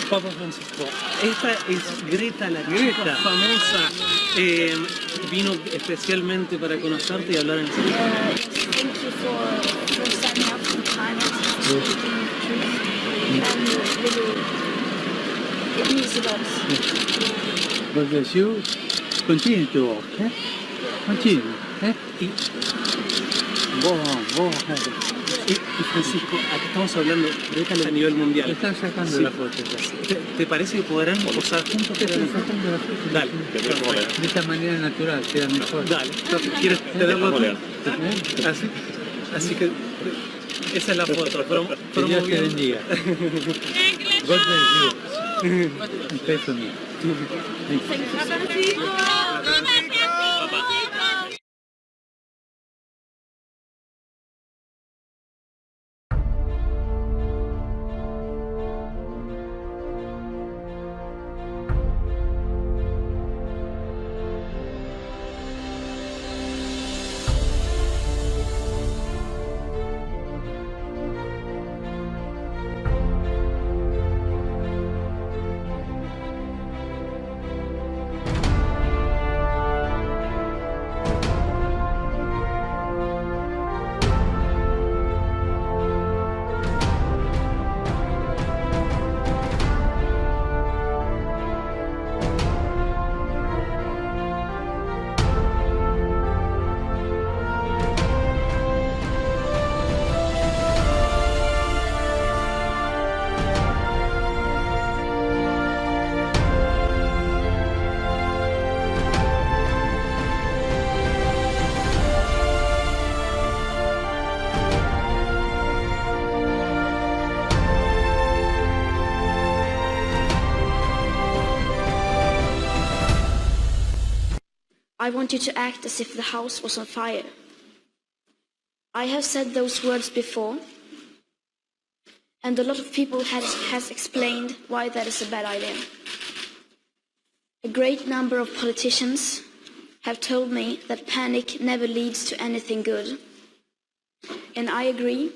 Papa Francisco. Esta es Greta, la chica famosa. Vino especialmente para conocerte y hablar en serio. Thank you for standing up for climate, speaking the truth, and really, it means a lot. Because you continue to walk, eh? Continue, eh? Go ahead. Y Francisco, acá estamos hablando de esto a nivel mundial. Están sacando Sí. la foto. ¿Te parece que podrán posar juntos? Están sacando la foto. Dale. De esta manera natural, queda mejor. Dale. ¿Quieres tenerlo tú? Así que esa es la foto. Que Dios te bendiga. God bless you. And pray for me. I want you to act as if the house was on fire. I have said those words before, and a lot of people has explained why that is a bad idea. A great number of politicians have told me that panic never leads to anything good. And I agree.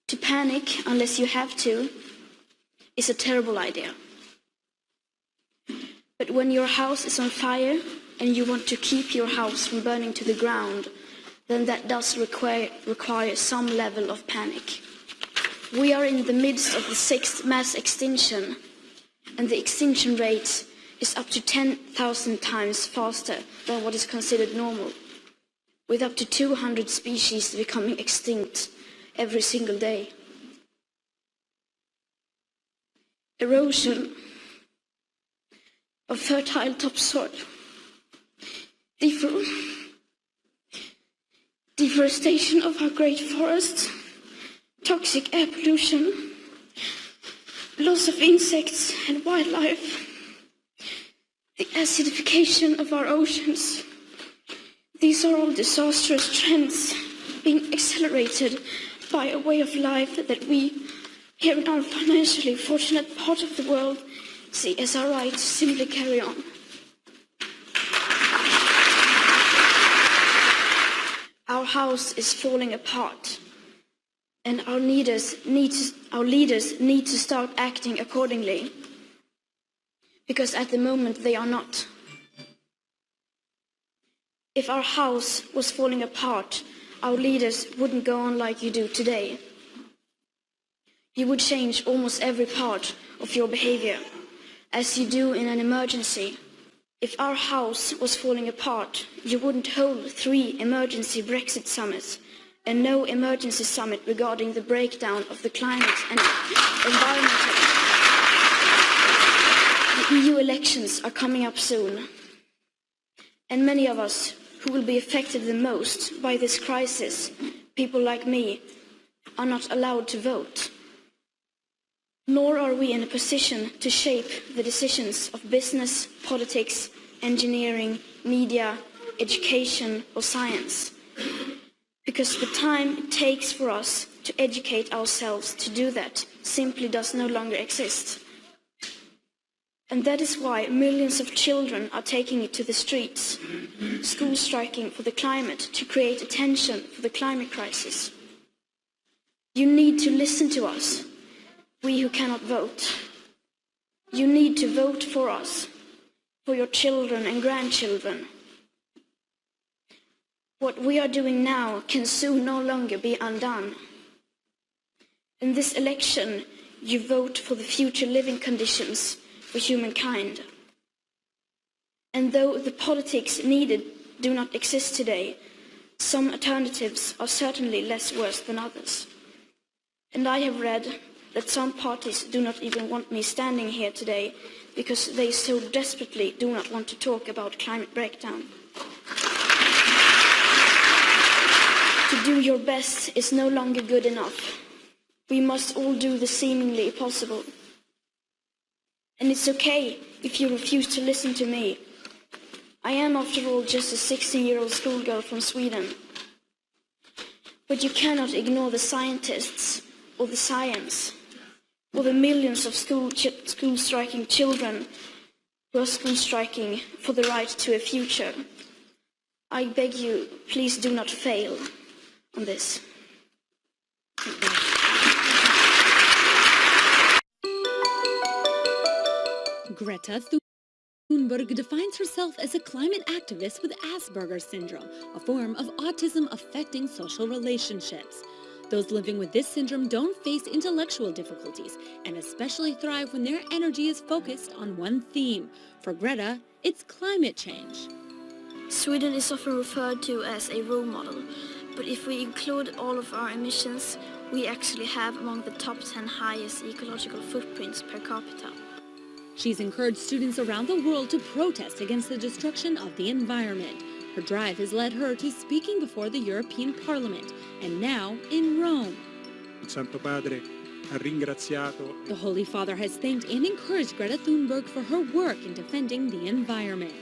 To panic unless you have to is a terrible idea. But when your house is on fire and you want to keep your house from burning to the ground, then that does require some level of panic. We are in the midst of the 6th mass extinction, and the extinction rate is up to 10,000 times faster than what is considered normal, with up to 200 species becoming extinct every single day. Erosion of fertile topsoil, deforestation of our great forests, toxic air pollution, loss of insects and wildlife, the acidification of our oceans. These are all disastrous trends being accelerated by a way of life that we, here in our financially fortunate part of the world, see as our right to simply carry on. Our house is falling apart, and our leaders need to start acting accordingly, because at the moment they are not. If our house was falling apart, our leaders wouldn't go on like you do today. You would change almost every part of your behavior, as you do in an emergency. If our house was falling apart, you wouldn't hold 3 emergency Brexit summits and no emergency summit regarding the breakdown of the climate and environment. The EU elections are coming up soon, and many of us who will be affected the most by this crisis, people like me, are not allowed to vote. Nor are we in a position to shape the decisions of business, politics, engineering, media, education or science. Because the time it takes for us to educate ourselves to do that simply does no longer exist. And that is why millions of children are taking it to the streets, school striking for the climate to create attention for the climate crisis. You need to listen to us. we who cannot vote. You need to vote for us, for your children and grandchildren. What we are doing now can soon no longer be undone. In this election, you vote for the future living conditions for humankind. And though the politics needed do not exist today, some alternatives are certainly less worse than others. And I have read that some parties do not even want me standing here today because they so desperately do not want to talk about climate breakdown. To do your best is no longer good enough. We must all do the seemingly possible. And it's okay if you refuse to listen to me. I am, after all, just a 16-year-old schoolgirl from Sweden. But you cannot ignore the scientists or the science or the millions of school striking children who are school striking for the right to a future. I beg you, please do not fail on this. Greta Thunberg defines herself as a climate activist with Asperger's syndrome, a form of autism affecting social relationships. Those living with this syndrome don't face intellectual difficulties and especially thrive when their energy is focused on one theme. For Greta, it's climate change. Sweden is often referred to as a role model, but if we include all of our emissions, we actually have among the top 10 highest ecological footprints per capita. She's encouraged students around the world to protest against the destruction of the environment. Her drive has led her to speaking before the European Parliament, and now in Rome. Il Santo Padre ha ringraziato. The Holy Father has thanked and encouraged Greta Thunberg for her work in defending the environment.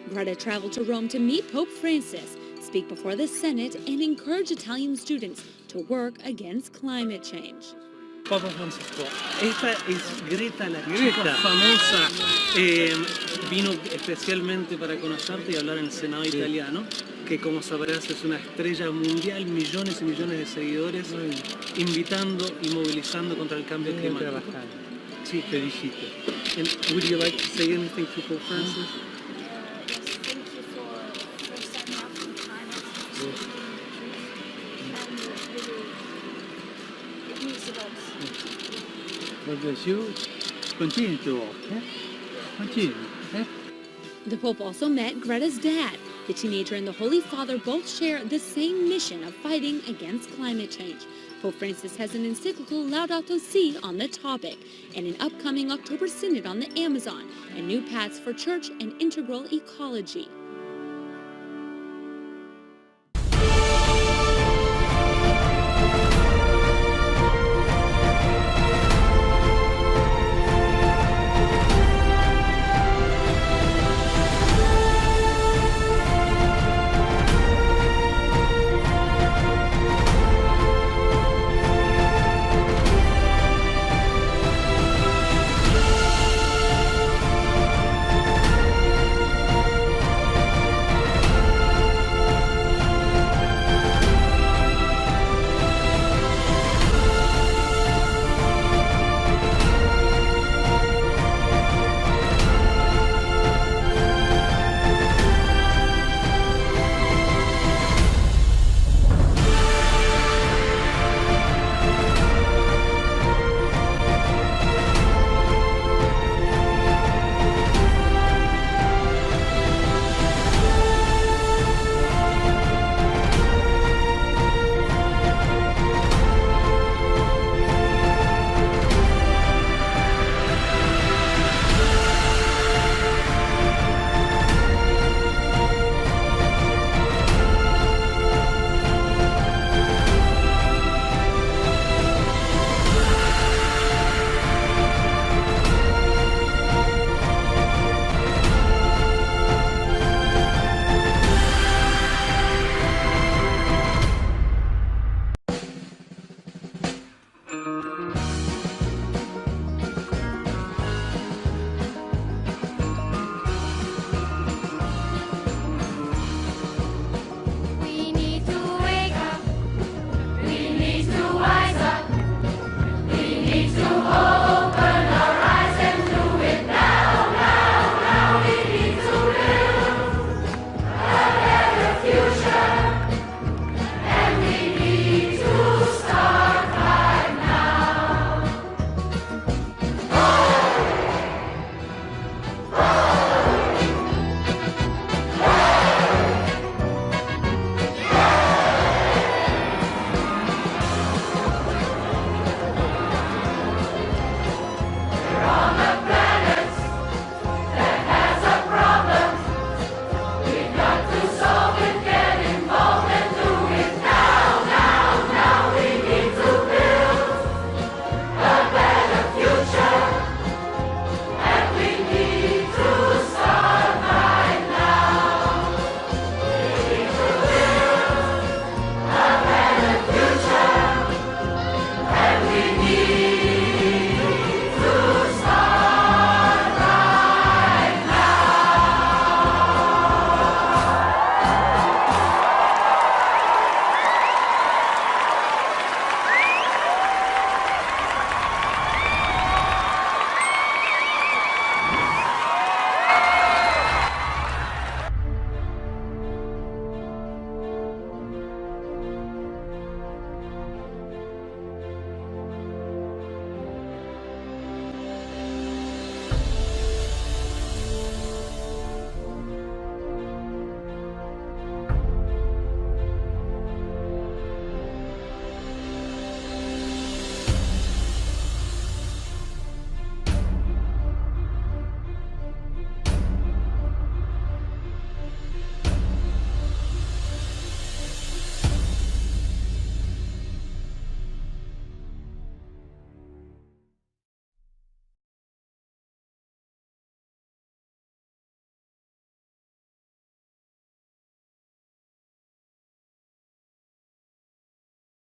Greta traveled to Rome to meet Pope Francis, speak before the Senate, and encourage Italian students to work against climate change. Papa Francisco. Esta es Greta, la chica famosa. Vino especialmente para conocerte y hablar en el Senado italiano, que como sabrás es una estrella mundial, millones y millones de seguidores, invitando y movilizando contra el cambio climático. Sí, felicito. And would you like to say anything to Pope Francis? Thank you for standing up for climate. It means a lot. God bless you. Continue to walk. Continue. The Pope also met Greta's dad. The teenager and the Holy Father both share the same mission of fighting against climate change. Pope Francis has an encyclical Laudato Si on the topic, and an upcoming October Synod on the Amazon, and new paths for church and integral ecology.